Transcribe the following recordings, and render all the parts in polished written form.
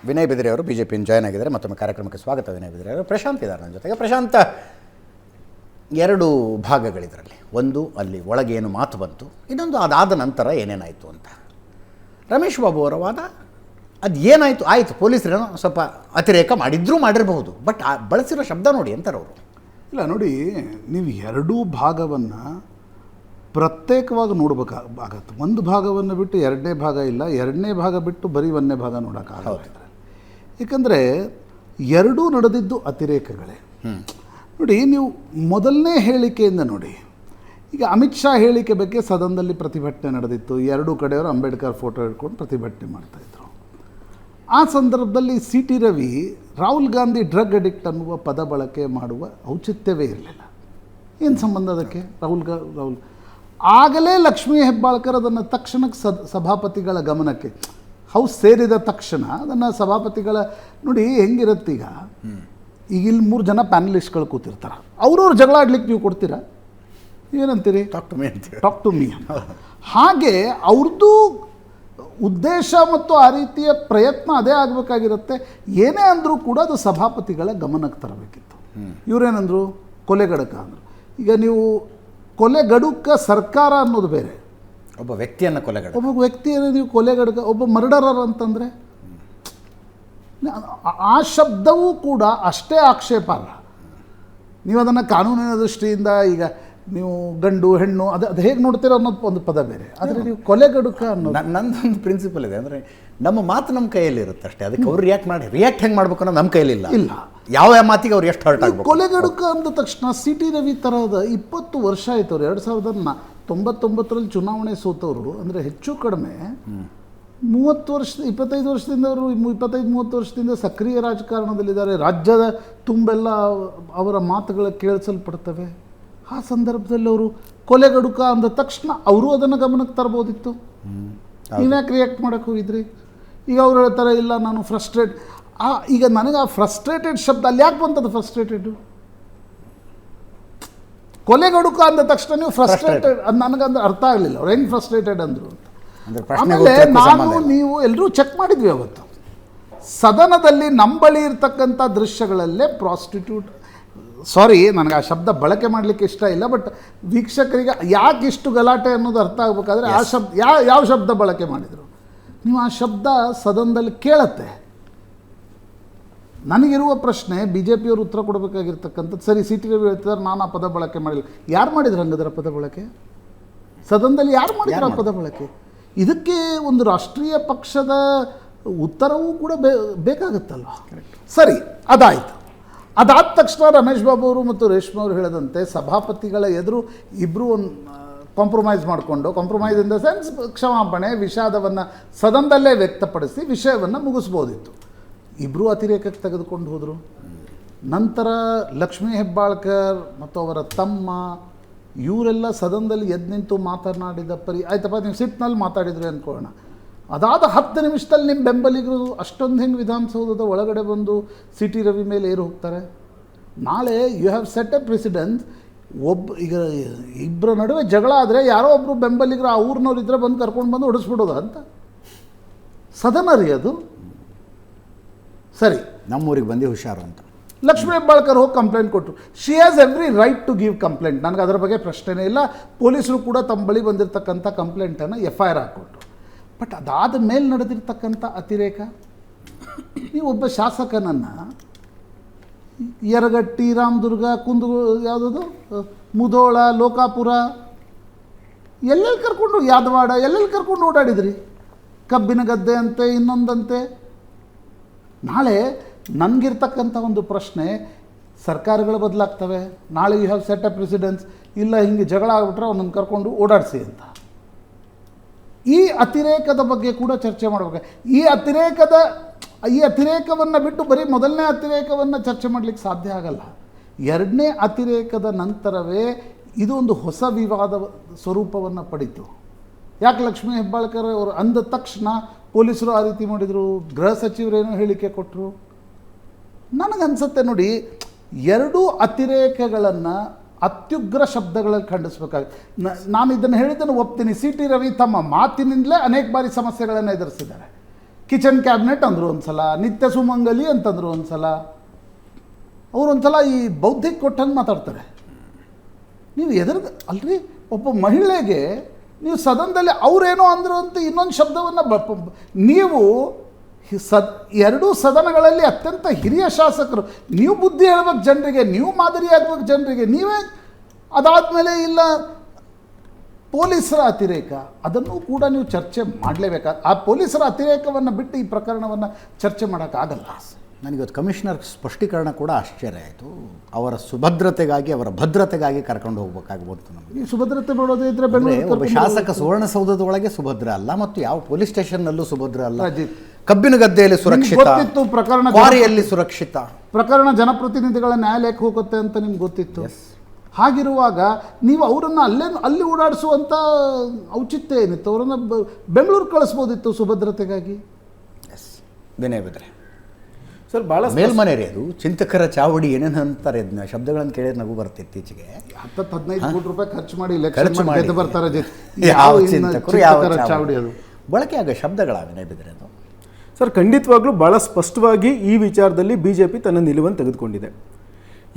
ವಿನಯ್ ಬಿದಿರೆ ಅವರು ಬಿಜೆಪಿಯನ್ನು ಜಾಯ್ನ್ ಆಗಿದ್ದಾರೆ. ಮತ್ತೊಮ್ಮೆ ಕಾರ್ಯಕ್ರಮಕ್ಕೆ ಸ್ವಾಗತ. ವಿನಯ್ ಬಿದಿರೆ ಅವರು. ಪ್ರಶಾಂತ್ ಇದ್ದಾರೆ ನನ್ನ ಜೊತೆಗೆ. ಪ್ರಶಾಂತ್, ಎರಡು ಭಾಗಗಳಿದರಲ್ಲಿ. ಒಂದು ಅಲ್ಲಿ ಒಳಗೆ ಏನು ಮಾತು ಬಂತು, ಇನ್ನೊಂದು ಅದಾದ ನಂತರ ಏನೇನಾಯಿತು ಅಂತ. ರಮೇಶ್ ಬಾಬು ಅವರ ವಾದ, ಅದು ಏನಾಯಿತು ಆಯಿತು, ಪೊಲೀಸರೇನೋ ಸ್ವಲ್ಪ ಅತಿರೇಕ ಮಾಡಿರಬಹುದು, ಬಟ್ ಬಳಸಿರೋ ಶಬ್ದ ನೋಡಿ ಅಂತಾರೆ ಅವರು. ಇಲ್ಲ ನೋಡಿ, ನೀವು ಎರಡೂ ಭಾಗವನ್ನು ಪ್ರತ್ಯೇಕವಾಗಿ ನೋಡಬೇಕಾಗತ್ತೆ. ಒಂದು ಭಾಗವನ್ನು ಬಿಟ್ಟು ಎರಡನೇ ಭಾಗ ಇಲ್ಲ, ಎರಡನೇ ಭಾಗ ಬಿಟ್ಟು ಬರೀ ಒಂದನೇ ಭಾಗ ನೋಡೋಕ್ಕಾಗಲ್ಲ. ಏಕೆಂದರೆ ಎರಡೂ ನಡೆದಿದ್ದು ಅತಿರೇಕಗಳೇ. ನೋಡಿ, ನೀವು ಮೊದಲನೇ ಹೇಳಿಕೆಯಿಂದ ನೋಡಿ, ಈಗ ಅಮಿತ್ ಶಾ ಹೇಳಿಕೆ ಬಗ್ಗೆ ಸದನದಲ್ಲಿ ಪ್ರತಿಭಟನೆ ನಡೆದಿತ್ತು. ಎರಡೂ ಕಡೆಯವರು ಅಂಬೇಡ್ಕರ್ ಫೋಟೋ ಹಿಡ್ಕೊಂಡು ಪ್ರತಿಭಟನೆ ಮಾಡ್ತಾಯಿದ್ರು. ಆ ಸಂದರ್ಭದಲ್ಲಿ C T Ravi Rahul Gandhi drug addict ಅನ್ನುವ ಪದ ಬಳಕೆ ಮಾಡುವ ಔಚಿತ್ಯವೇ ಇರಲಿಲ್ಲ. ಏನು ಸಂಬಂಧ ಅದಕ್ಕೆ? ರಾಹುಲ್ ಆಗಲೇ ಲಕ್ಷ್ಮೀ ಹೆಬ್ಬಾಳ್ಕರ್ ಅದನ್ನು ತಕ್ಷಣಕ್ಕೆ ಸಭಾಪತಿಗಳ ಗಮನಕ್ಕೆ, ಹೌಸ್ ಸೇರಿದ ತಕ್ಷಣ ಅದನ್ನು ಸಭಾಪತಿಗಳ ನೋಡಿ ಹೆಂಗಿರುತ್ತೀಗ, ಈಗ ಇಲ್ಲಿ 3 ಜನ ಪ್ಯಾನಲಿಸ್ಟ್ಗಳು ಕೂತಿರ್ತಾರೆ, ಅವ್ರವ್ರು ಜಗಳ ಆಡ್ಲಿಕ್ಕೆ ನೀವು ಕೊಡ್ತೀರಾ? ಏನಂತೀರಿ? Talk to me. ಹಾಗೆ ಅವ್ರದ್ದು ಉದ್ದೇಶ ಮತ್ತು ಆ ರೀತಿಯ ಪ್ರಯತ್ನ ಅದೇ ಆಗಬೇಕಾಗಿರುತ್ತೆ. ಏನೇ ಅಂದರೂ ಕೂಡ ಅದು ಸಭಾಪತಿಗಳ ಗಮನಕ್ಕೆ ತರಬೇಕಿತ್ತು. ಇವರೇನಂದರು? ಕೊಲೆಗಡಕ ಅಂದರು. ಈಗ ನೀವು ಕೊಲೆಗಡುಕ ಸರ್ಕಾರ ಅನ್ನೋದು ಬೇರೆ, ಒಬ್ಬ ವ್ಯಕ್ತಿಯನ್ನು ಒಬ್ಬ ವ್ಯಕ್ತಿಯನ್ನು ನೀವು ಕೊಲೆಗಡುಕ, ಒಬ್ಬ ಮರ್ಡರರ್ ಅಂತಂದರೆ ಆ ಶಬ್ದವೂ ಕೂಡ ಅಷ್ಟೇ ಆಕ್ಷೇಪಾರ್ಹ. ನೀವು ಅದನ್ನು ಕಾನೂನಿನ ದೃಷ್ಟಿಯಿಂದ ಈಗ ನೀವು ಗಂಡು ಹೆಣ್ಣು ಅದು ಹೇಗೆ ನೋಡ್ತೀರೋ ಅನ್ನೋದು ಒಂದು ಪದ ಬೇರೆ. ಆದರೆ ನೀವು ಕೊಲೆಗಡುಕ ಅನ್ನೋದು, ನನ್ನದೊಂದು ಪ್ರಿನ್ಸಿಪಲ್ ಇದೆ, ಅಂದರೆ ನಮ್ಮ ಮಾತು ನಮ್ಮ ಕೈಯಲ್ಲಿ ಇರುತ್ತೆ ಅಷ್ಟೇ. ಅದಕ್ಕೆ ಅವ್ರು ರಿಯಾಕ್ಟ್ ಹೆಂಗೆ ಮಾಡ್ಬೇಕು ಅನ್ನೋದು ನಮ್ಮ ಕೈಯಲ್ಲಿ ಇಲ್ಲ. ಯಾವ ಮಾತಿಗೆ ಅವ್ರು ಎಷ್ಟು ಹರ್ಟ್ ಆಗಬೇಕು. ಕೊಲೆಗಡುಕ ಅಂದ ತಕ್ಷಣ ಸಿ ಟಿ ರವಿ ತರಹದ 20 ವರ್ಷ ಆಯ್ತು ಅವ್ರು. 1999ರಲ್ಲಿ ಚುನಾವಣೆ ಸೋತವರು, ಅಂದರೆ ಹೆಚ್ಚು ಕಡಿಮೆ 25 ವರ್ಷದಿಂದ ಅವರು 25-30 ವರ್ಷದಿಂದ ಸಕ್ರಿಯ ರಾಜಕಾರಣದಲ್ಲಿದ್ದಾರೆ. ರಾಜ್ಯದ ತುಂಬೆಲ್ಲ ಅವರ ಮಾತುಗಳು ಕೇಳಿಸಲ್ಪಡ್ತವೆ. ಆ ಸಂದರ್ಭದಲ್ಲಿ ಅವರು ಕೊಲೆಗಡುಕ ಅಂದ ತಕ್ಷಣ ಅವರು ಅದನ್ನು ಗಮನಕ್ಕೆ ತರ್ಬೋದಿತ್ತು. ನೀವ್ಯಾಕೆ ರಿಯಾಕ್ಟ್ ಮಾಡೋಕ್ಕೆ ಹೋಗಿದ್ರಿ? ಈಗ ಅವ್ರು ಹೇಳ್ತಾರೆ, ಇಲ್ಲ ನಾನು ಫ್ರಸ್ಟ್ರೇಟ್. ಈಗ ನನಗೆ ಆ ಫ್ರಸ್ಟ್ರೇಟೆಡ್ ಶಬ್ದ ಅಲ್ಲಿ ಯಾಕೆ ಬಂತದ್ದು? ಫ್ರಸ್ಟ್ರೇಟೆಡು ಕೊಲೆಗಡುಕ ಅಂದ ತಕ್ಷಣ ನೀವು ಫ್ರಸ್ಟ್ರೇಟೆಡ್, ಅದು ನನಗಂದ್ರೆ ಅರ್ಥ ಆಗಲಿಲ್ಲ ಅವ್ರು ಹೆಂಗೆ ಫ್ರಸ್ಟ್ರೇಟೆಡ್ ಅಂದರು ಅಂತ. ಆಮೇಲೆ ನೀವು ಎಲ್ಲರೂ ಚೆಕ್ ಮಾಡಿದ್ವಿ ಅವತ್ತು ಸದನದಲ್ಲಿ. ನಮ್ಮ ಬಳಿ ಇರ್ತಕ್ಕಂಥ ದೃಶ್ಯಗಳಲ್ಲೇ ಪ್ರಾಸ್ಟಿಟ್ಯೂಟ್, ಸಾರಿ ನನಗೆ ಆ ಶಬ್ದ ಬಳಕೆ ಮಾಡಲಿಕ್ಕೆ ಇಷ್ಟ ಇಲ್ಲ, ಬಟ್ ವೀಕ್ಷಕರಿಗೆ ಯಾಕೆ ಇಷ್ಟು ಗಲಾಟೆ ಅನ್ನೋದು ಅರ್ಥ ಆಗಬೇಕಾದ್ರೆ ಆ ಶಬ್ದ ಯಾವ ಶಬ್ದ ಬಳಕೆ ಮಾಡಿದರು ನೀವು, ಆ ಶಬ್ದ ಸದನದಲ್ಲಿ ಕೇಳತ್ತೆ. ನನಗಿರುವ ಪ್ರಶ್ನೆ, ಬಿ ಜೆ ಪಿಯವರು ಉತ್ತರ ಕೊಡಬೇಕಾಗಿರ್ತಕ್ಕಂಥದ್ದು, ಸರಿ ಸಿ ಟಿ ರವಿ ಹೇಳ್ತಿದ್ದಾರೆ ನಾನು ಆ ಪದ ಬಳಕೆ ಮಾಡಿಲ್ಲ. ಯಾರು ಮಾಡಿದ್ರು ಹಂಗದರ ಪದ ಬಳಕೆ? ಸದನದಲ್ಲಿ ಯಾರು ಮಾಡಿದ್ರು ಆ ಪದ ಬಳಕೆ? ಇದಕ್ಕೆ ಒಂದು ರಾಷ್ಟ್ರೀಯ ಪಕ್ಷದ ಉತ್ತರವೂ ಕೂಡ ಬೇಕಾಗುತ್ತಲ್ವ? ಸರಿ, ಅದಾಯಿತು. ಅದಾದ ತಕ್ಷಣ ರಮೇಶ್ ಬಾಬು ಅವರು ಮತ್ತು ರೇಷ್ಮೆ ಅವರು ಹೇಳಿದಂತೆ ಸಭಾಪತಿಗಳ ಎದುರು ಇಬ್ಬರು ಒಂದು ಕಾಂಪ್ರಮೈಸ್ ಮಾಡಿಕೊಂಡು, ಕಾಂಪ್ರಮೈಸ್ ಇನ್ ದ ಸೆನ್ಸ್ ಕ್ಷಮಾಪಣೆ, ವಿಷಾದವನ್ನು ಸದನದಲ್ಲೇ ವ್ಯಕ್ತಪಡಿಸಿ ವಿಷಯವನ್ನು ಮುಗಿಸ್ಬೋದಿತ್ತು. ಇಬ್ಬರೂ ಅತಿರೇಕಕ್ಕೆ ತೆಗೆದುಕೊಂಡು ಹೋದರು. ನಂತರ ಲಕ್ಷ್ಮೀ ಹೆಬ್ಬಾಳ್ಕರ್ ಮತ್ತು ಅವರ ತಮ್ಮ ಇವರೆಲ್ಲ ಸದನದಲ್ಲಿ ಎದ್ದು ನಿಂತು ಮಾತನಾಡಿದ ಆಯ್ತಪ್ಪ ನೀವು ಸಿಟ್ನಲ್ಲಿ ಮಾತಾಡಿದ್ರಿ ಅಂದ್ಕೊಳ್ಳೋಣ. ಅದಾದ 10 ನಿಮಿಷದಲ್ಲಿ ನಿಮ್ಮ ಬೆಂಬಲಿಗರು ಅಷ್ಟೊಂದು ಹೆಂಗೆ ವಿಧಾನಸೌಧದ ಒಳಗಡೆ ಬಂದು ಸಿ ಟಿ ರವಿ ಮೇಲೆ ಏರು ಹೋಗ್ತಾರೆ? ನಾಳೆ you have set a precedence. ಈಗ ಇಬ್ಬರ ನಡುವೆ ಜಗಳ ಆದರೆ ಯಾರೋ ಒಬ್ಬರು ಬೆಂಬಲಿಗರು ಆ ಊರಿನವ್ರು ಇದ್ದರೆ ಬಂದು ಕರ್ಕೊಂಡು ಬಂದು ಹೊಡಿಸ್ಬಿಡೋದು ಅಂತ ಸದನ ರೀ ಅದು. ಸರಿ, ನಮ್ಮೂರಿಗೆ ಬಂದು ಹುಷಾರು ಅಂತ ಲಕ್ಷ್ಮೀ ಹೆಬ್ಬಾಳ್ಕರ್ ಹೋಗಿ ಕಂಪ್ಲೇಂಟ್ ಕೊಟ್ಟರು. She has every right to give complaint. ನನಗೆ ಅದರ ಬಗ್ಗೆ ಪ್ರಶ್ನೆನೇ ಇಲ್ಲ. ಪೊಲೀಸರು ಕೂಡ ತಮ್ಮ ಬಳಿ ಬಂದಿರತಕ್ಕಂಥ ಕಂಪ್ಲೇಂಟನ್ನು FIR ಹಾಕ್ಕೊಟ್ರು. ಬಟ್ ಅದಾದ ಮೇಲೆ ನಡೆದಿರ್ತಕ್ಕಂಥ ಅತಿರೇಕ, ನೀವು ಒಬ್ಬ ಶಾಸಕನನ್ನು ಯರಗಟ್ಟಿ, ರಾಮದುರ್ಗ, ಯಾವುದದು ಮುಧೋಳ, ಲೋಕಾಪುರ ಎಲ್ಲೆಲ್ಲಿ ಕರ್ಕೊಂಡು, ಯಾದವಾಡ ಎಲ್ಲೆಲ್ಲಿ ಕರ್ಕೊಂಡು ಓಡಾಡಿದ್ರಿ? ಕಬ್ಬಿನ ಗದ್ದೆ ಅಂತೆ, ಇನ್ನೊಂದಂತೆ. ನಾಳೆ ನನಗಿರ್ತಕ್ಕಂಥ ಒಂದು ಪ್ರಶ್ನೆ, ಸರ್ಕಾರಗಳು ಬದಲಾಗ್ತವೆ. ನಾಳೆ you have set a precedence, ಇಲ್ಲ ಹಿಂಗೆ ಜಗಳ ಆಗ್ಬಿಟ್ರೆ ಅವನನ್ನು ಕರ್ಕೊಂಡು ಓಡಾಡಿಸಿ ಅಂತ. ಈ ಅತಿರೇಕದ ಬಗ್ಗೆ ಕೂಡ ಚರ್ಚೆ ಮಾಡಬೇಕು. ಈ ಅತಿರೇಕವನ್ನು ಬಿಟ್ಟು ಬರೀ ಮೊದಲನೇ ಅತಿರೇಕವನ್ನು ಚರ್ಚೆ ಮಾಡಲಿಕ್ಕೆ ಸಾಧ್ಯ ಆಗಲ್ಲ. ಎರಡನೇ ಅತಿರೇಕದ ನಂತರವೇ ಇದು ಒಂದು ಹೊಸ ವಿವಾದ ಸ್ವರೂಪವನ್ನು ಪಡೀತು. ಯಾಕೆ ಲಕ್ಷ್ಮೀ ಹೆಬ್ಬಾಳ್ಕರ್ ಅವರು ಅಂದ ತಕ್ಷಣ ಪೊಲೀಸರು ಆ ರೀತಿ ಮಾಡಿದರು, ಗೃಹ ಸಚಿವರೇನೋ ಹೇಳಿಕೆ ಕೊಟ್ಟರು? ನನಗನ್ಸುತ್ತೆ ನೋಡಿ, ಎರಡೂ ಅತಿರೇಕಗಳನ್ನು ಅತ್ಯುಗ್ರ ಶಬ್ದಗಳಲ್ಲಿ ಖಂಡಿಸಬೇಕಾಗುತ್ತೆ. ನಾನು ಇದನ್ನು ಹೇಳಿದ್ದನ್ನು ಒಪ್ತೀನಿ. ಸಿ ಟಿ ರವಿ ತಮ್ಮ ಮಾತಿನಿಂದಲೇ ಅನೇಕ ಬಾರಿ ಸಮಸ್ಯೆಗಳನ್ನು ಎದುರಿಸಿದ್ದಾರೆ. ಕಿಚನ್ ಕ್ಯಾಬಿನೆಟ್ ಅಂದರು ಒಂದ್ಸಲ, ನಿತ್ಯ ಸುಮಂಗಲಿ ಅಂತಂದರು ಒಂದ್ಸಲ. ಅವ್ರು ಒಂದ್ಸಲ ಈ ಬೌದ್ಧಿಕ ಕೊಟ್ಟಂಗೆ ಮಾತಾಡ್ತಾರೆ. ನೀವು ಅಲ್ರಿ, ಒಬ್ಬ ಮಹಿಳೆಗೆ ನೀವು ಸದನದಲ್ಲಿ ಅವರೇನೋ ಅಂದರು ಅಂತ ಇನ್ನೊಂದು ಶಬ್ದವನ್ನು ನೀವು ಎರಡೂ ಸದನಗಳಲ್ಲಿ ಅತ್ಯಂತ ಹಿರಿಯ ಶಾಸಕರು, ನೀವು ಬುದ್ಧಿ ಹೇಳ್ಬೇಕು ಜನರಿಗೆ, ನೀವು ಮಾದರಿ ಆಗ್ಬೇಕು ಜನರಿಗೆ. ನೀವೇ ಅದಾದಮೇಲೆ ಇಲ್ಲ ಪೊಲೀಸರ ಅತಿರೇಕ, ಅದನ್ನು ಕೂಡ ನೀವು ಚರ್ಚೆ ಮಾಡಲೇಬೇಕಾದ. ಆ ಪೊಲೀಸರ ಅತಿರೇಕವನ್ನು ಬಿಟ್ಟು ಈ ಪ್ರಕರಣವನ್ನು ಚರ್ಚೆ ಮಾಡೋಕ್ಕಾಗಲ್ಲ. ನನಗಿವತ್ತು ಕಮಿಷನರ್ ಸ್ಪಷ್ಟೀಕರಣ ಕೂಡ ಆಶ್ಚರ್ಯ ಆಯಿತು. ಅವರ ಸುಭದ್ರತೆಗಾಗಿ, ಅವರ ಭದ್ರತೆಗಾಗಿ ಕರ್ಕೊಂಡು ಹೋಗ್ಬೇಕಾಗ್ಬೋದು ನಮಗೆ. ಈ ಸುಭದ್ರತೆ ಮಾಡೋದೇ ಇದ್ರೆ ಒಬ್ಬ ಶಾಸಕ ಸುವರ್ಣಸೌಧದ ಒಳಗೆ ಸುಭದ್ರ ಅಲ್ಲ, ಮತ್ತು ಯಾವ ಪೊಲೀಸ್ ಸ್ಟೇಷನ್ನಲ್ಲೂ ಸುಭದ್ರ ಅಲ್ಲ. ಕಬ್ಬಿನ ಗದ್ದೆಯಲ್ಲಿ ಸುರಕ್ಷಿತ, ಪ್ರಕರಣ ಕ್ವಾರಿಯಲ್ಲಿ ಸುರಕ್ಷಿತ, ಪ್ರಕರಣ ಜನಪ್ರತಿನಿಧಿಗಳ ನ್ಯಾಯಾಲಯಕ್ಕೆ ಹೋಗುತ್ತೆ ಅಂತ ನಿಮ್ಗೆ ಗೊತ್ತಿತ್ತು. ಹಾಗಿರುವಾಗ ನೀವು ಅವರನ್ನು ಅಲ್ಲಿ ಓಡಾಡಿಸುವಂಥ ಔಚಿತ್ಯ ಏನಿತ್ತು? ಅವರನ್ನು ಬೆಂಗಳೂರು ಕಳಿಸ್ಬೋದಿತ್ತು ಸುಭದ್ರತೆಗಾಗಿ. ವಿನಯ್ ಬಿದ್ರೆ ಸರ್, ಭಾಳ ಮೇಲ್ಮನೆ ರೀ ಅದು, ಚಿಂತಕರ ಚಾವಡಿ ಏನೇನು ಅಂತಾರೆ ಅದನ್ನ ಶಬ್ದಗಳನ್ನು ಕೇಳಿದ್ರೆ ನಗು ಬರುತ್ತೆ. ಇತ್ತೀಚೆಗೆ 10-15 ಕೋಟಿ ರೂಪಾಯಿ ಖರ್ಚು ಮಾಡಿ ಖರ್ಚು ಬರ್ತಾರೆ. ಯಾವ ಚಿಂತಕರು, ಯಾವ ಚಾವಡಿ ಅದು ಬಳಕೆ ಆಗೋ ಶಬ್ದಗಳ ವಿನಯ್ ಬಿದ್ರೆ ಅದು. ಸರ್, ಖಂಡಿತವಾಗ್ಲೂ ಭಾಳ ಸ್ಪಷ್ಟವಾಗಿ ಈ ವಿಚಾರದಲ್ಲಿ BJP ತನ್ನ ನಿಲುವನ್ನು ತೆಗೆದುಕೊಂಡಿದೆ.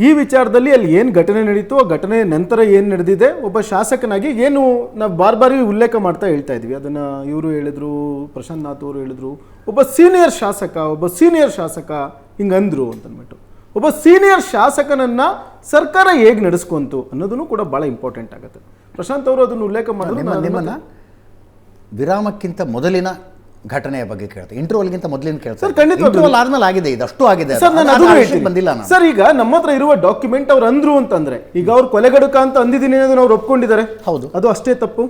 ಈ ವಿಚಾರದಲ್ಲಿ ಅಲ್ಲಿ ಏನು ಘಟನೆ ನಡೀತು, ಆ ಘಟನೆ ನಂತರ ಏನು ನಡೆದಿದೆ, ಒಬ್ಬ ಶಾಸಕನಾಗಿ ಏನು ನಾವು ಬಾರಿ ಉಲ್ಲೇಖ ಮಾಡ್ತಾ ಹೇಳ್ತಾ ಇದ್ವಿ. ಅದನ್ನು ಇವರು ಹೇಳಿದ್ರು, ಪ್ರಶಾಂತ್ ನಾಥ್ ಅವರು ಹೇಳಿದ್ರು, ಒಬ್ಬ ಸೀನಿಯರ್ ಶಾಸಕ ಹಿಂಗಂದ್ರು ಅಂತಂದ್ಬಿಟ್ಟು. ಒಬ್ಬ ಸೀನಿಯರ್ ಶಾಸಕನನ್ನು ಸರ್ಕಾರ ಹೇಗೆ ನಡೆಸ್ಕೊಂತು ಅನ್ನೋದನ್ನು ಕೂಡ ಭಾಳ ಇಂಪಾರ್ಟೆಂಟ್ ಆಗುತ್ತೆ. ಪ್ರಶಾಂತ್ ಅವರು ಅದನ್ನು ಉಲ್ಲೇಖ ಮಾಡಿದ್ರು. ನಿಮ್ಮನ್ನು ವಿರಾಮಕ್ಕಿಂತ ಮೊದಲಿನ ಘಟನೆಯ ಬಗ್ಗೆ ಕೇಳ್ತಾರೆ, ಇಂಟರ್ವಲ್ಗಿಂತ ಮೊದಲಿನ ಕೇಳ್ತಾರೆ. ಖಂಡಿತ ಆದ್ಮೇಲೆ ಆಗಿದೆ, ಇದಷ್ಟು ಆಗಿದೆ ಬಂದಿಲ್ಲ ಸರ್. ಈಗ ನಮ್ಮ ಹತ್ರ ಇರುವ ಡಾಕ್ಯುಮೆಂಟ್ ಅವ್ರು ಅಂದ್ರು ಅಂತಂದ್ರೆ, ಈಗ ಅವ್ರು ಕೊಲೆಗಡುಕ ಅಂತ ಅಂದಿದ್ದೀನಿ ಅನ್ನೋದನ್ನ ಅವ್ರು ಒಪ್ಕೊಂಡಿದ್ದಾರೆ. ಹೌದು, ಅದು ಅಷ್ಟೇ ತಪ್ಪು.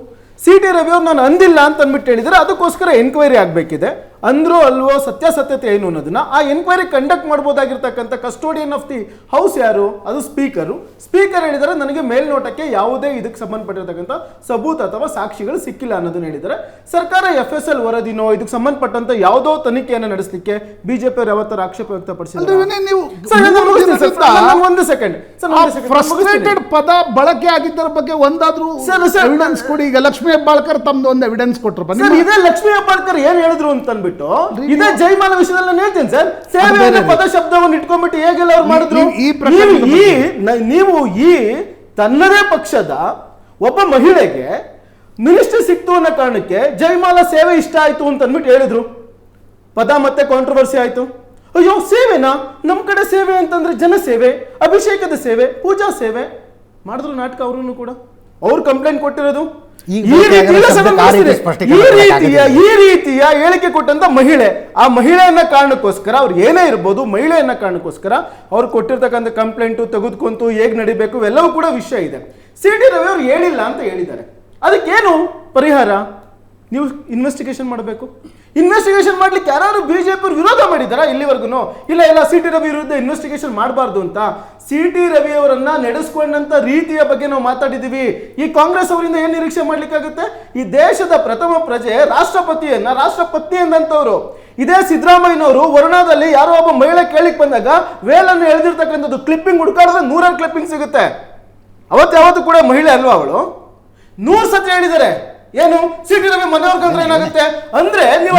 CT ರವಿ ಅವ್ರು ನಾನು ಅಂದಿಲ್ಲ ಅಂತ ಅಂದ್ಬಿಟ್ಟು ಹೇಳಿದರೆ ಅದಕ್ಕೋಸ್ಕರ ಎನ್ಕ್ವೈರಿ ಆಗಬೇಕಿದೆ. ಅಂದ್ರೋ ಅಲ್ವೋ, ಸತ್ಯಾಸತ್ಯತೆ ಏನು ಅನ್ನೋದನ್ನ ಆ ಎನ್ಕ್ವೈರಿ ಕಂಡಕ್ಟ್ ಮಾಡ್ಬೋದಾಗಿರ್ತಕ್ಕಂಥ ಕಸ್ಟೋಡಿಯನ್ ಆಫ್ ದಿ ಹೌಸ್ ಯಾರು? ಅದು ಸ್ಪೀಕರ್ ಹೇಳಿದರೆ ನನಗೆ ಮೇಲ್ನೋಟಕ್ಕೆ ಯಾವುದೇ ಇದಕ್ಕೆ ಸಂಬಂಧಪಟ್ಟಿರ್ತಕ್ಕಂಥ ಸಬೂತ್ ಅಥವಾ ಸಾಕ್ಷಿಗಳು ಸಿಕ್ಕಿಲ್ಲ ಅನ್ನೋದನ್ನ ಹೇಳಿದರೆ, ಸರ್ಕಾರ FSL ವರದಿನೋ ಇದಕ್ಕೆ ಸಂಬಂಧಪಟ್ಟಂತ ಯಾವುದೋ ತನಿಖೆಯನ್ನು ನಡೆಸಲಿಕ್ಕೆ BJP ಅವರು ಯಾವತ್ತರ ಆಕ್ಷೇಪ ವ್ಯಕ್ತಪಡಿಸಿದ್ದಾರೆ. ಒಂದು ಸೆಕೆಂಡ್ ಫ್ರಸ್ಟ್ರೇಟೆಡ್ ಪದ ಬಳಕೆ ಆಗಿದ್ದರ ಬಗ್ಗೆ ಒಂದಾದ್ರೂ ಎವಿಡೆನ್ಸ್ ಕೊಡಿ. ಈಗ ಲಕ್ಷ್ಮೀ ಹೆಬ್ಬಾಳ್ಕರ್ ತಮ್ದು ಒಂದು ಎವಿಡೆನ್ಸ್ ಕೊಟ್ಟರು. ಇದೇ ಲಕ್ಷ್ಮೀ ಹೆಬ್ಬಾಳ್ಕರ್ ಏನ್ ಹೇಳಿದ್ರು ಅಂತ ಅಂದ್ಬಿಟ್ಟು, ಇದೇ ಜೈಮಾಲ ವಿಷಯದಲ್ಲಿ ನಾನು ಹೇಳ್ತೇನೆ ಸರ್. ಸೇವೆ ಪದ ಶಬ್ದವನ್ನು ಇಟ್ಕೊಂಡ್ಬಿಟ್ಟು ಹೇಗೆಲ್ಲ ಅವ್ರು ಮಾಡಿದ್ರು. ನೀವು ಈ ತನ್ನದೇ ಪಕ್ಷದ ಒಬ್ಬ ಮಹಿಳೆಗೆ ಮಿನಿಸ್ಟರ್ ಸಿಕ್ತು ಅನ್ನೋ ಕಾರಣಕ್ಕೆ ಜೈಮಾಲ ಸೇವೆ ಇಷ್ಟ ಆಯ್ತು ಅಂತ ಅಂದ್ಬಿಟ್ಟು ಹೇಳಿದ್ರು. ಪದ ಮತ್ತೆ ಕಾಂಟ್ರವರ್ಸಿ ಆಯ್ತು. ಅಯ್ಯೋ, ಸೇವೆನಾ? ನಮ್ ಕಡೆ ಸೇವೆ ಅಂತಂದ್ರೆ ಜನಸೇವೆ, ಅಭಿಷೇಕದ ಸೇವೆ, ಪೂಜಾ ಸೇವೆ ಮಾಡಿದ್ರು ನಾಟಕ. ಅವರು ಕೂಡ ಅವ್ರು ಕಂಪ್ಲೇಂಟ್ ಕೊಟ್ಟಿರೋದು ಈ ರೀತಿಯ ಹೇಳಿಕೆ ಕೊಟ್ಟಂತ ಮಹಿಳೆ, ಆ ಮಹಿಳೆಯನ್ನ ಕಾರಣಕ್ಕೋಸ್ಕರ ಅವ್ರು ಏನೇ ಇರ್ಬೋದು, ಮಹಿಳೆಯನ್ನ ಕಾರಣಕ್ಕೋಸ್ಕರ ಅವ್ರು ಕೊಟ್ಟಿರ್ತಕ್ಕಂಥ ಕಂಪ್ಲೇಂಟು ತೆಗೆದುಕೊಂತು ಹೇಗೆ ನಡಿಬೇಕು ಎಲ್ಲವೂ ಕೂಡ ವಿಷಯ ಇದೆ. CT ರವಿ ಅವರು ಹೇಳಿಲ್ಲ ಅಂತ ಹೇಳಿದ್ದಾರೆ. ಅದಕ್ಕೇನು ಪರಿಹಾರ? ನೀವು ಇನ್ವೆಸ್ಟಿಗೇಷನ್ ಮಾಡಬೇಕು. ಇನ್ವೆಸ್ಟಿಗೇಷನ್ ಮಾಡ್ಲಿಕ್ಕೆ ಯಾರು BJP ವಿರೋಧ ಮಾಡಿದಾರಾ ಇಲ್ಲಿವರೆಗೂ? ಇಲ್ಲ CT ರವಿ ವಿರುದ್ಧ ಇನ್ವೆಸ್ಟಿಗೇಷನ್ ಮಾಡಬಾರ್ದು ಅಂತ. CT ರವಿ ಅವರನ್ನ ನಡೆಸ್ಕೊಂಡಂತ ರೀತಿಯ ಬಗ್ಗೆ ನಾವು ಮಾತಾಡಿದೀವಿ. ಈ ಕಾಂಗ್ರೆಸ್ ಅವರಿಂದ ಏನ್ ನಿರೀಕ್ಷೆ ಮಾಡ್ಲಿಕ್ಕಾಗುತ್ತೆ? ಈ ದೇಶದ ಪ್ರಥಮ ಪ್ರಜೆ ರಾಷ್ಟ್ರಪತಿ ಎಂದಂತವ್ರು. ಇದೇ ಸಿದ್ದರಾಮಯ್ಯನವರು ವರುಣಾದಲ್ಲಿ ಯಾರೋ ಒಬ್ಬ ಮಹಿಳೆ ಕೇಳಿಕ್ ಬಂದಾಗ ವೇಲನ್ನು ಎಳೆದಿರ್ತಕ್ಕಂಥದ್ದು ಕ್ಲಿಪ್ಪಿಂಗ್ ಹುಡುಕಾಡಿದ್ರೆ 100 ಕ್ಲಿಪ್ಪಿಂಗ್ ಸಿಗುತ್ತೆ. ಅವತ್ತು ಕೂಡ ಮಹಿಳೆ ಅಲ್ವಾ ಅವಳು? 100 ಸತಿ ಹೇಳಿದ್ದಾರೆ. ಏನು CT ರವಿ ಮನೆಯವ್ರ ಕಂಡ್ರೆ ಏನಾಗುತ್ತೆ ಅಂದ್ರೆ ನೀವು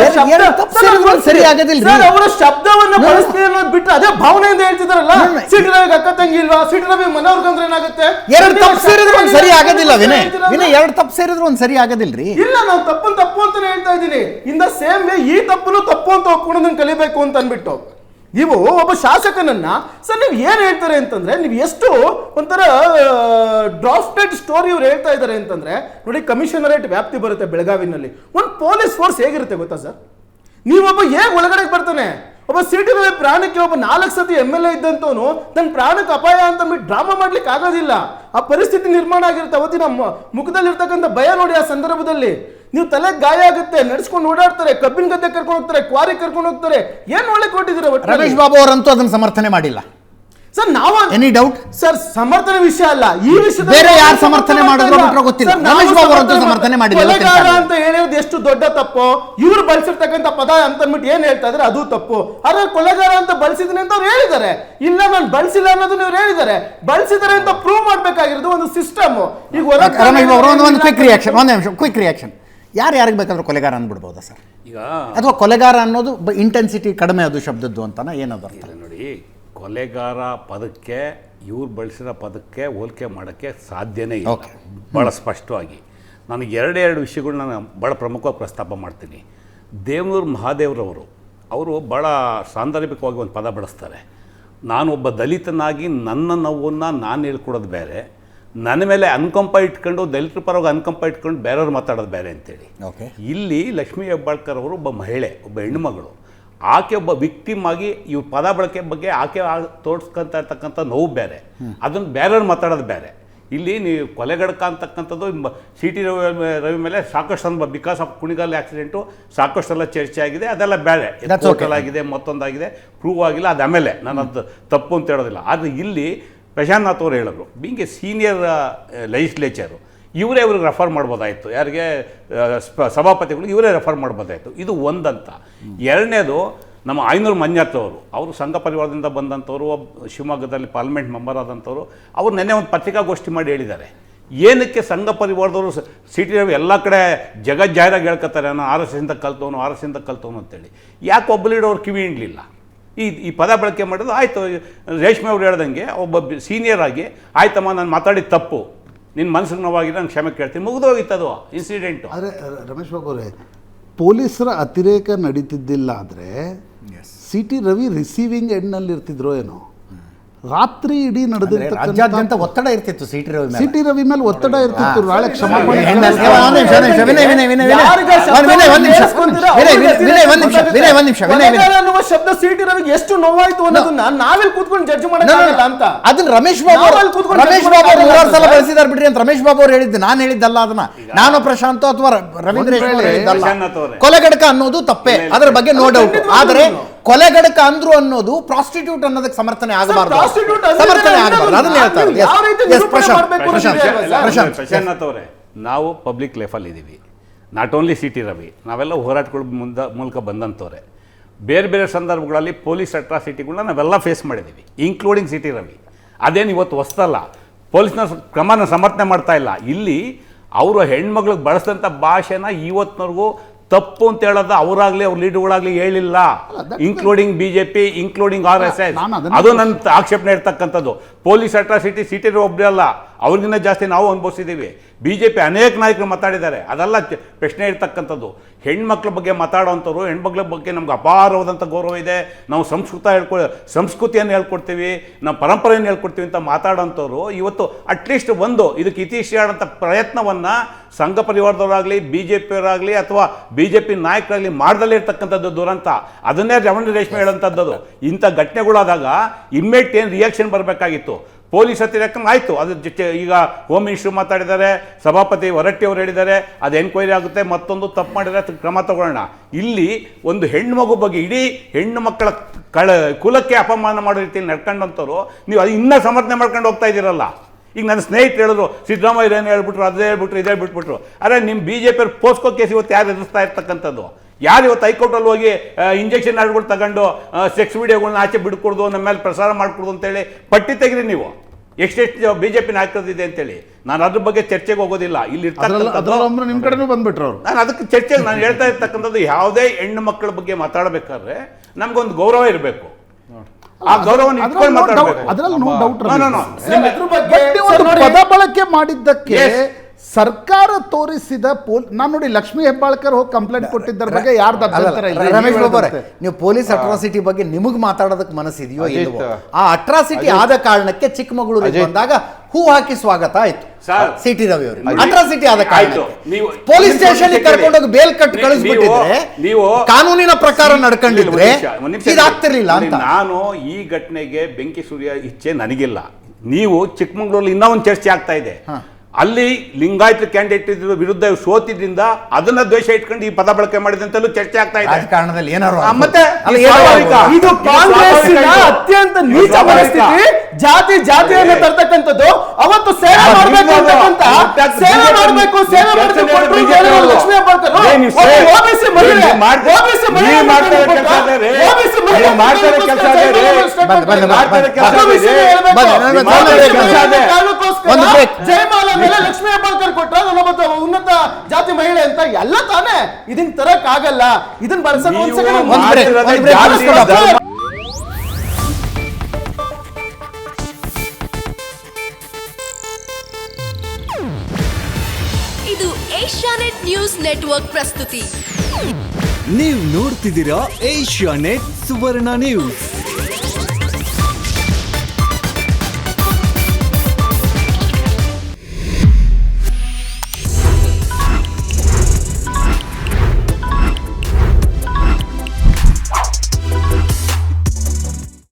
ಸರಿ ಆಗೋದಿಲ್ಲ. ಅವರ ಶಬ್ದವನ್ನ ಬಳಸ್ತೀವಿ ಅನ್ನೋದು ಬಿಟ್ಟು ಅದೇ ಭಾವನೆಯಿಂದ ಹೇಳ್ತಿದಾರಲ್ಲ. CT ರವಿಗೆ ಅಕ್ಕ ತಂಗಿ ಇಲ್ವಾ? CT ರವಿ ಮನೆಯವ್ರ ಕಂಡ್ರೆ ಏನಾಗುತ್ತೆ? ಎರಡು ತಪ್ಪು ಸೇರಿದ್ರೆ ಒಂದು ಸರಿ ಆಗೋದಿಲ್ಲ. ವಿನಯ್ ಎರಡು ತಪ್ಪು ಸೇರಿದ್ರೆ ಒಂದು ಸರಿ ಆಗೋದಿಲ್ರಿ. ಇಲ್ಲ, ನಾವು ತಪ್ಪು ಅಂತಾನೆ ಹೇಳ್ತಾ ಇದ್ದೀನಿ. ಇನ್ ದ ಸೇಮ್ ವೇ ಈ ತಪ್ಪನ್ನು ತಪ್ಪು ಅಂತ ಒಪ್ಕೊಳ್ಳೋದನ್ನ ಕಲಿಬೇಕು ಅಂತ ಅನ್ಬಿಟ್ಟು ನೀವು ಒಬ್ಬ ಶಾಸಕನನ್ನ ಸರ್ ನೀವು ಏನ್ ಹೇಳ್ತಾರೆ ಅಂತಂದ್ರೆ, ನೀವು ಎಷ್ಟು ಒಂಥರ ಡ್ರಾಫ್ಟೆಡ್ ಸ್ಟೋರಿ ಇವ್ರು ಹೇಳ್ತಾ ಇದ್ದಾರೆ ಅಂತಂದ್ರೆ ನೋಡಿ. ಕಮಿಷನರೇಟ್ ವ್ಯಾಪ್ತಿ ಬರುತ್ತೆ ಬೆಳಗಾವಿನಲ್ಲಿ. ಒಂದು ಪೊಲೀಸ್ ಫೋರ್ಸ್ ಹೇಗಿರುತ್ತೆ ಗೊತ್ತಾ ಸರ್? ನೀವೊಬ್ಬ ಹೇಗೆ ಒಳಗಡೆ ಬರ್ತಾನೆ? ಒಬ್ಬ CT ರವಿ ಪ್ರಾಣಕ್ಕೆ ಒಬ್ಬ 4 ಸತಿ MLA ಇದ್ದಂತವನು ತನ್ನ ಪ್ರಾಣಕ್ಕೆ ಅಪಾಯ ಅಂತ ಡ್ರಾಮಾ ಮಾಡ್ಲಿಕ್ಕೆ ಆಗೋದಿಲ್ಲ. ಆ ಪರಿಸ್ಥಿತಿ ನಿರ್ಮಾಣ ಆಗಿರುತ್ತೆ. ಅವತ್ತಿನ ಮುಖದಲ್ಲಿ ಇರ್ತಕ್ಕಂಥ ಭಯ ನೋಡಿ. ಆ ಸಂದರ್ಭದಲ್ಲಿ ನೀವು ತಲೆಗೆ ಗಾಯ ಆಗುತ್ತೆ, ನಡೆಸ್ಕೊಂಡು ಓಡಾಡ್ತಾರೆ, ಕಬ್ಬಿನ ಗದ್ದೆ ಕರ್ಕೊಂಡು ಹೋಗ್ತಾರೆ, ಕ್ವಾರಿ ಕರ್ಕೊಂಡು ಹೋಗ್ತಾರೆ. ಏನ್ ಒಳ್ಳೆ ಕೊಟ್ಟಿದ್ದೀರ. ರಮೇಶ್ ಬಾಬು ಅವರಂತೂ ಅದನ್ನ ಸಮರ್ಥನೆ ಮಾಡಿಲ್ಲ ಸರ್. ನಾವು ಎನಿ ಡೌಟ್ ಸರ್, ಸಮರ್ಥನೆ ವಿಷಯ ಅಲ್ಲ ಈ ವಿಷಯದಲ್ಲಿ. ಬೇರೆ ಯಾರು ಸಮರ್ಥನೆ ಮಾಡಿದ್ರು ಬಿಟ್ಟರೆ ಗೊತ್ತಿಲ್ಲ. ರಮೇಶ್ ಬಾಬು ಅವರಂತೂ ಸಮರ್ಥನೆ ಮಾಡಿಲ್ಲ. ಅಂತ ಹೇಳಿರೋದು ಎಷ್ಟು ದೊಡ್ಡ ತಪ್ಪು. ಇವ್ರು ಬಳಸಿರ್ತಕ್ಕಂಥ ಪದ ಅಂತ ಅಂದ್ಬಿಟ್ಟು ಏನ್ ಹೇಳ್ತಾ ಇದ್ರೆ ಅದು ತಪ್ಪು. ಆದ್ರೆ ಕೊಲೆಗಾರ ಅಂತ ಬಳಸಿದ್ದೀನಿ ಅಂತ ಅವ್ರು ಹೇಳಿದ್ದಾರೆ. ಇಲ್ಲ, ನಾನು ಬಳಸಿಲ್ಲ ಅನ್ನೋದನ್ನ ಇವ್ರು ಹೇಳಿದ್ದಾರೆ. ಬಳಸಿದ್ದಾರೆ ಅಂತ ಪ್ರೂವ್ ಮಾಡ್ಬೇಕಾಗಿರೋದು ಒಂದು ಸಿಸ್ಟಮ್. ಈಗ ರಮೇಶ್ ಬಾಬು ಒಂದು ಕ್ವಿಕ್ ರಿಯಾಕ್ಷನ್, ಒಂದು ನಿಮಿಷ ಕ್ವಿಕ್ ರಿಯಾಕ್ಷನ್. ಯಾರು ಯಾರಿಗೆ ಬೇಕಾದ್ರೂ ಕೊಲೆಗಾರ ಅಂದ್ಬಿಡ್ಬೋದಾ ಸರ್? ಈಗ ಅಥವಾ ಕೊಲೆಗಾರ ಅನ್ನೋದು ಇಂಟೆನ್ಸಿಟಿ ಕಡಿಮೆ ಅದು ಶಬ್ದದ್ದು ಅಂತನಾ ಏನದು ಅರ್ಥ? ಇಲ್ಲ ನೋಡಿ, ಕೊಲೆಗಾರ ಪದಕ್ಕೆ ಇವ್ರು ಬಳಸಿರೋ ಪದಕ್ಕೆ ಹೋಲಿಕೆ ಮಾಡೋಕ್ಕೆ ಸಾಧ್ಯನೇ ಇಲ್ಲ. ಭಾಳ ಸ್ಪಷ್ಟವಾಗಿ ನನಗೆ ಎರಡು ವಿಷಯಗಳು ನಾನು ಭಾಳ ಪ್ರಮುಖವಾಗಿ ಪ್ರಸ್ತಾಪ ಮಾಡ್ತೀನಿ. ದೇವನೂರು ಮಹಾದೇವ್ರವರು ಅವರು ಭಾಳ ಸಾಂದರ್ಭಿಕವಾಗಿ ಒಂದು ಪದ ಬಳಸ್ತಾರೆ. ನಾನೊಬ್ಬ ದಲಿತನಾಗಿ ನನ್ನ ನೋವನ್ನು ನಾನು ಹೇಳ್ಕೊಡೋದು ಬೇರೆ, ನನ್ನ ಮೇಲೆ ಅನುಕಂಪ ಇಟ್ಕೊಂಡು ದಲಿತರ ಪರವಾಗಿ ಅನುಕಂಪ ಇಟ್ಕೊಂಡು ಬೇರೆಯವ್ರು ಮಾತಾಡೋದು ಬೇರೆ ಅಂತೇಳಿ. ಇಲ್ಲಿ ಲಕ್ಷ್ಮೀ ಹೆಬ್ಬಾಳ್ಕರ್ ಅವರು ಒಬ್ಬ ಮಹಿಳೆ, ಒಬ್ಬ ಹೆಣ್ಣುಮಗಳು. ಆಕೆ ಒಬ್ಬ ವಿಕ್ಟಿಮ್ ಆಗಿ ಇವ್ರ ಪದ ಬಳಕೆ ಬಗ್ಗೆ ಆಕೆ ತೋರಿಸ್ಕೊಂತ ಇರ್ತಕ್ಕಂಥ ನೋವು ಬೇರೆ, ಅದನ್ನು ಬೇರೆಯವ್ರು ಮಾತಾಡೋದು ಬೇರೆ. ಇಲ್ಲಿ ನೀವು ಕೊಲೆಗಡಕ ಅಂತಕ್ಕಂಥದ್ದು ಸಿ ಟಿ ರವಿ ಮೇಲೆ ಸಾಕಷ್ಟು ಬಿಕಾಸ್ ಆಫ್ ಕುಣಿಗಲ್ ಆಕ್ಸಿಡೆಂಟು ಸಾಕಷ್ಟೆಲ್ಲ ಚರ್ಚೆ ಆಗಿದೆ. ಅದೆಲ್ಲ ಬೇರೆ, ಆಗಿದೆ, ಮತ್ತೊಂದಾಗಿದೆ, ಪ್ರೂವ್ ಆಗಿಲ್ಲ, ಅದು ಆಮೇಲೆ ನಾನು ಅದು ತಪ್ಪು ಅಂತ ಹೇಳೋದಿಲ್ಲ. ಆದರೆ ಇಲ್ಲಿ ಪ್ರಶಾಂತ್ ನಾಥ್ ಅವರು ಹೇಳಿದ್ರು, ಬೀಂಗ್ ಎ ಸೀನಿಯರ್ ಲೆಜಿಸ್ಲೇಚರು ಇವರೇ ಇವ್ರಿಗೆ ರೆಫರ್ ಮಾಡ್ಬೋದಾಯಿತು, ಯಾರಿಗೆ ಸಭಾಪತಿಗಳು ಇವರೇ ರೆಫರ್ ಮಾಡ್ಬೋದಾಯಿತು. ಇದು ಒಂದಂತ. ಎರಡನೇದು ನಮ್ಮ ಆಯನೂರು ಮಂಜಾತ್ ಅವರು ಸಂಘ ಪರಿವಾರದಿಂದ ಬಂದಂಥವ್ರು, ಶಿವಮೊಗ್ಗದಲ್ಲಿ ಪಾರ್ಲಿಮೆಂಟ್ ಮೆಂಬರ್ ಆದಂಥವ್ರು. ಅವರು ನೆನ್ನೆ ಒಂದು ಪತ್ರಿಕಾಗೋಷ್ಠಿ ಮಾಡಿ ಹೇಳಿದ್ದಾರೆ, ಏನಕ್ಕೆ ಸಂಘ ಪರಿವಾರದವರು ಸಿ ಟಿ ರವಿ ಎಲ್ಲ ಕಡೆ ಜಗಜ್ಜಾಹಿರಾಗಿ ಹೇಳ್ಕೊತಾರೆ, ನಾನು ಆರ್ ಎಸ್ ಎಸ್ಸಿಂದ ಕಲ್ತವನು ಅಂತೇಳಿ. ಯಾಕೆ ಒಬ್ಬ ಲೀಡರ್ ಕಿವಿ ಹಿಂಡಲಿಲ್ಲ? ಈ ಪದ ಬಳಕೆ ಮಾಡೋದು ಆಯಿತು. ರೇಷ್ಮೆ ಅವ್ರು ಹೇಳ್ದಂಗೆ ಒಬ್ಬ ಸೀನಿಯರ್ ಆಗಿ, ಆಯ್ತಮ್ಮ ನಾನು ಮಾತಾಡಿದ ತಪ್ಪು, ನಿನ್ನ ಮನಸ್ಸಿಗೆ ನೋವಾಗಿದ್ರೆ ನಾನು ಕ್ಷಮೆ ಕೇಳ್ತೀನಿ, ಮುಗಿದೋಗಿತ್ತದು ಇನ್ಸಿಡೆಂಟು. ಆದರೆ ರಮೇಶ್ ಬಾಬು ಅವರೇ, ಪೊಲೀಸರ ಅತಿರೇಕ ನಡೀತಿದ್ದಿಲ್ಲ ಆದರೆ ಸಿ ಟಿ ರವಿ ರಿಸೀವಿಂಗ್ ಎಂಡ್ನಲ್ಲಿ ಇರ್ತಿದ್ರೋ ಏನೋ. ರಾತ್ರಿ ಇಡೀ ರಾಜ್ಯಾದ್ಯಂತ ಒತ್ತಡ ಇರ್ತಿತ್ತು ಸಿ ಟಿ ರವಿ ಮೇಲೆ ಒತ್ತಡ ಇರ್ತಿತ್ತು. ನಾಳೆ ಕ್ಷಮಾಪಣೆ ಶಬ್ದ ಸಿ ಟಿ ರವಿಗೆ ಎಷ್ಟು ನೋವಾಯ್ತು ಅನ್ನೋದನ್ನ ನಾವೆಲ್ಲಿ ಕೂತ್ಕೊಂಡು ಜಡ್ಜ್ ಮಾಡಲ್ಲ ಅಂತ. ಅದನ್ನ ರಮೇಶ್ ಬಾಬು ಅವರು 3 ಸಲ ಬಳಸಿದಾರೆ ಬಿಡ್ರಿ ಅಂತ ರಮೇಶ್ ಬಾಬು ಅವರು ಹೇಳಿದ್ದು, ನಾನು ಹೇಳಿದ್ದಲ್ಲ. ಅದನ್ನ ನಾನು ಪ್ರಶಾಂತ್ ಅಥವಾ ರವೀಂದ್ರ ಕೊಲೆಗಡಕ ಅನ್ನೋದು ತಪ್ಪೇ, ಅದರ ಬಗ್ಗೆ ನೋ ಡೌಟ್. ಆದರೆ ಕೊಲೆಗಡಕ ಅಂದ್ರು ಅನ್ನೋದು ಪ್ರಾಸ್ಟಿಟ್ಯೂಟ್ ಅನ್ನೋದಕ್ಕೆ ಸಮರ್ಥನೆ ಆಗಬಾರ್ದು, ಸಮರ್ಥನೆ ಆಗಬಾರ್ದು. ಅದನ್ನ ಹೇಳ್ತಾರೆ ಪ್ರಶಾಂತ್ ಅವರೇ. ನಾವು ಪಬ್ಲಿಕ್ ಲೈಫಲ್ಲಿ ಇದ್ದೀವಿ, not only C T Ravi, ನಾವೆಲ್ಲ ಹೋರಾಟಗಳ ಮೂಲಕ ಬಂದಂಥವ್ರೆ. ಬೇರೆ ಬೇರೆ ಸಂದರ್ಭಗಳಲ್ಲಿ ಪೊಲೀಸ್ ಅಟ್ರಾಸಿಟಿಗಳನ್ನ ನಾವೆಲ್ಲ ಫೇಸ್ ಮಾಡಿದ್ದೀವಿ, ಇನ್ಕ್ಲೂಡಿಂಗ್ ಸಿ ಟಿ ರವಿ. ಅದೇನು ಇವತ್ತು ಹೊಸ್ತಲ್ಲ, ಪೊಲೀಸ್ನ ಕ್ರಮನ ಸಮರ್ಥನೆ ಮಾಡ್ತಾ ಇಲ್ಲ. ಇಲ್ಲಿ ಅವರು ಹೆಣ್ಮಕ್ಳಿಗೆ ಬಳಸಿದಂಥ ಭಾಷೆನ ಇವತ್ತಿನವರೆಗೂ ತಪ್ಪು ಅಂತ ಹೇಳೋದು ಅವರಾಗಲಿ ಅವ್ರ ಲೀಡರ್ಗಳಾಗಲಿ ಹೇಳಿಲ್ಲ, ಇನ್ಕ್ಲೂಡಿಂಗ್ BJP, ಇನ್ಕ್ಲೂಡಿಂಗ್ RSS. ಅದು ನನ್ನ ಆಕ್ಷೇಪಣೆ ಇರ್ತಕ್ಕಂಥದ್ದು. Police atrocity C T Ravi ಒಬ್ಬರೇ ಅಲ್ಲ, ಅವ್ರಿಗಿಂತ ಜಾಸ್ತಿ ನಾವು ಅನುಭವಿಸಿದ್ದೀವಿ. BJP ಅನೇಕ ನಾಯಕರು ಮಾತಾಡಿದ್ದಾರೆ, ಅದೆಲ್ಲ ಪ್ರಶ್ನೆ ಇರ್ತಕ್ಕಂಥದ್ದು. ಹೆಣ್ಮಕ್ಳ ಬಗ್ಗೆ ಮಾತಾಡೋವಂಥವ್ರು, ಹೆಣ್ಮಕ್ಳ ಬಗ್ಗೆ ನಮ್ಗೆ ಅಪಾರವಾದಂಥ ಗೌರವ ಇದೆ, ನಾವು ಸಂಸ್ಕೃತಿಯನ್ನು ಹೇಳ್ಕೊಡ್ತೀವಿ, ನಮ್ಮ ಪರಂಪರೆಯನ್ನು ಹೇಳ್ಕೊಡ್ತೀವಿ ಅಂತ ಮಾತಾಡೋಂಥವ್ರು ಇವತ್ತು ಅಟ್ಲೀಸ್ಟ್ ಇದಕ್ಕೆ ಇತಿಶ್ರೀ ಆಡೋಂಥ ಪ್ರಯತ್ನವನ್ನು ಸಂಘ ಪರಿವಾರದವರಾಗಲಿ BJP ಅವರಾಗಲಿ ಅಥವಾ BJP ನಾಯಕರಾಗಲಿ ಮಾಡ್ದಲ್ಲೇ ಇರ್ತಕ್ಕಂಥದ್ದು ದುರಂತ. ಅದನ್ನೇ ರಮಣ ರೇಷ್ಮೆ ಹೇಳೋಂಥದ್ದು. ಇಂಥ ಘಟನೆಗಳಾದಾಗ ಇಮ್ಮಿಡಿಯೇಟ್ ಏನು ರಿಯಾಕ್ಷನ್ ಬರಬೇಕಾಗಿತ್ತು. ಪೊಲೀಸ್ ಹತ್ತಿರಕ್ಕೆ ಆಯಿತು, ಅದ್ರ ಜೊತೆ ಈಗ ಹೋಮ್ ಮಿನಿಸ್ಟ್ರು ಮಾತಾಡಿದ್ದಾರೆ, ಸಭಾಪತಿ ಹೊರಟ್ಟಿ ಅವರು ಹೇಳಿದ್ದಾರೆ, ಅದು ಎನ್ಕ್ವೈರಿ ಆಗುತ್ತೆ, ಮತ್ತೊಂದು ತಪ್ಪು ಮಾಡಿದರೆ ಅದಕ್ಕೆ ಕ್ರಮ ತಗೊಳ್ಳೋಣ. ಇಲ್ಲಿ ಒಂದು ಹೆಣ್ಣು ಮಗು ಬಗ್ಗೆ ಇಡೀ ಹೆಣ್ಣು ಮಕ್ಕಳ ಕುಲಕ್ಕೆ ಅಪಮಾನ ಮಾಡೋ ರೀತಿಯಲ್ಲಿ ನಡ್ಕೊಂಡಂಥವ್ರು ನೀವು ಅದು ಇನ್ನೂ ಸಮರ್ಥನೆ ಮಾಡ್ಕೊಂಡು ಹೋಗ್ತಾ ಇದ್ದೀರಲ್ಲ. ಈಗ ನನ್ನ ಸ್ನೇಹಿತರು ಹೇಳಿದ್ರು, ಸಿದ್ದರಾಮಯ್ಯ ಏನು ಹೇಳ್ಬಿಟ್ರು, ಅದೇ ಹೇಳ್ಬಿಟ್ರು, ಇದೇ ಬಿಟ್ಬಿಟ್ರು. ಅರೆ ನಿಮ್ಮ BJP ಅವ್ರ ಪೋಸ್ಕೋ ಕೇಸ್ ಇವತ್ತು ಯಾರು ಎದುರಿಸ್ತಾ ಇರ್ತಕ್ಕಂಥದ್ದು? ಯಾರು ಇವತ್ತು ಹೈಕೋರ್ಟಲ್ಲಿ ಹೋಗಿ ಇಂಜೆಕ್ಷನ್ ಆಡ್ಗಳು ತಗೊಂಡು ಸೆಕ್ಸ್ ವಿಡಿಯೋಗಳನ್ನ ಆಚೆ ಬಿಡ್ಕೊಡ್ದು, ನಮ್ಮ ಮೇಲೆ ಪ್ರಸಾರ ಮಾಡ್ಕೊಡ್ದು ಅಂತೇಳಿ ಪಟ್ಟಿ ತೆಗಿರಿ ನೀವು, ಎಷ್ಟೆಷ್ಟು BJP ನಾಯಕರದಿದೆ ಅಂತೇಳಿ. ನಾನು ಅದ್ರ ಬಗ್ಗೆ ಚರ್ಚೆಗೆ ಹೋಗೋದಿಲ್ಲ. ಇಲ್ಲಿ ನಿಮ್ಮ ಕಡೆನೂ ಬಂದ್ಬಿಟ್ರು ಅವರು. ನಾನು ಅದಕ್ಕೆ ಚರ್ಚೆಗೆ ನಾನು ಹೇಳ್ತಾ ಇರ್ತಕ್ಕಂಥದ್ದು, ಯಾವುದೇ ಹೆಣ್ಣು ಮಕ್ಕಳ ಬಗ್ಗೆ ಮಾತಾಡಬೇಕಾದ್ರೆ ನಮ್ಗೊಂದು ಗೌರವ ಇರಬೇಕು. ಆ ಗೌರವವನ್ನು ಇಟ್ಕೊಂಡು ಮಾತಾಡಬೇಕು. ಅದರಲ್ಲಿ ನೋ ಡೌಟ್. ಪದ ಬಳಕೆ ಮಾಡಿದ್ದಕ್ಕೆ ಸರ್ಕಾರ ತೋರಿಸಿದ ನಾನು ನೋಡಿ ಲಕ್ಷ್ಮೀ ಹೆಬ್ಬಾಳ್ಕರ್ ಹೋಗಿ ಕಂಪ್ಲೇಂಟ್ ಕೊಟ್ಟಿದ್ದರ ಬಗ್ಗೆ ಯಾರ್ದು ಅಭ್ಯಂತರ ಇಲ್ಲ. ರಮೇಶ್ ಬಾಬು ಅವರೇ, ನೀವು ಪೊಲೀಸ್ ಅಟ್ರಾಸಿಟಿ ಬಗ್ಗೆ ನಿಮಗೆ ಮಾತಾಡೋದಕ್ಕೆ ಮನಸ್ಸಿದೆಯೋ ಇಲ್ವೋ? ಆ ಅಟ್ರಾಸಿಟಿ ಆದ ಕಾರಣಕ್ಕೆ ಚಿಕ್ಕಮಗಳೂರಿಗೆ ಬಂದಾಗ ಹೂ ಹಾಕಿ ಸ್ವಾಗತ ಆಯ್ತು ಸಿ ಟಿ ರವಿ ಅವರು. ಅಟ್ರಾಸಿಟಿ ಆದ ಕಾರಣ ಪೊಲೀಸ್ ಸ್ಟೇಷನ್ ಕರ್ಕೊಂಡೋಗಿ ಬೇಲ್ ಕಟ್ ಕಳಿಸ್ಬಿಟ್ಟಿದ್ರೆ, ನೀವು ಕಾನೂನಿನ ಪ್ರಕಾರ ನಡ್ಕೊಂಡಿದ್ರೆ ಇದಾಗ್ತಿರ್ಲಿಲ್ಲ ಅಂತ. ನಾನು ಈ ಘಟನೆಗೆ ಬೆಂಕಿ ಸುರಿಯ ಇಚ್ಛೆ ನನಗಿಲ್ಲ. ನೀವು ಚಿಕ್ಕಮಗಳೂರಲ್ಲಿ ಇನ್ನೂ ಒಂದು ಚರ್ಚೆ ಆಗ್ತಾ ಇದೆ, ಅಲ್ಲಿ ಲಿಂಗಾಯತ ಕ್ಯಾಂಡಿಡೇಟ್ ಇದ್ರ ವಿರುದ್ಧ ಸೋತಿದ್ರಿಂದ ಅದನ್ನ ದ್ವೇಷ ಇಟ್ಕೊಂಡು ಈ ಪದ ಬಳಕೆ ಮಾಡಿದಂತಲೂ ಚರ್ಚೆ ಆಗ್ತಾ ಇದೆ. ರಾಜಕಾರಣದಲ್ಲಿ ಏನಾರು ಮತ್ತೆ ಇದು ಕಾಂಗ್ರೆಸ್ಸಿನ ಅತ್ಯಂತ ನೀಚ ಮನಸ್ಥಿತಿ. ಜಾತಿಯನ್ನು ತರ್ತಕ್ಕಂಥದ್ದು. ಅವತ್ತು ಸೇವೆ ಮಾಡಬೇಕು ಅಂತಕ್ಕಂಥ ಸೇವೆ ಮಾಡಬೇಕು ಲಕ್ಷ್ಮೀ ಹೆಬ್ಬಾಳ್ಕರ್ ಓಬಿಸಿ ಮಹಿಳೆ ಜಯಮಾಲ ಮೇಲೆ ಲಕ್ಷ್ಮೀ ಹೆಬ್ಬಾಳ್ಕರ್ ಕೊಟ್ಟರು. ಉನ್ನತ ಜಾತಿ ಮಹಿಳೆ ಅಂತ ಎಲ್ಲ ತಾನೇ. ಇದನ್ನ ತರಕ್ ಆಗಲ್ಲ. ಇದನ್ನ ಬಳಸೋಣ. ಒಂದ್ ನೀವು second, ಮಾಡ್ತಿರೋದೇ ಒಂದ್ break ಜಾತಿ ಮಾಡ್ಸ್ಕೊಳಪ್ಪ. ಧರ್ಮ. ಇದು ಏಷ್ಯಾನೆಟ್ ನ್ಯೂಸ್ ನೆಟ್ವರ್ಕ್ ಪ್ರಸ್ತುತಿ. ನೀವು ನೋಡ್ತಿದ್ದೀರಾ ಏಷ್ಯಾನೆಟ್ ಸುವರ್ಣ ನ್ಯೂಸ್.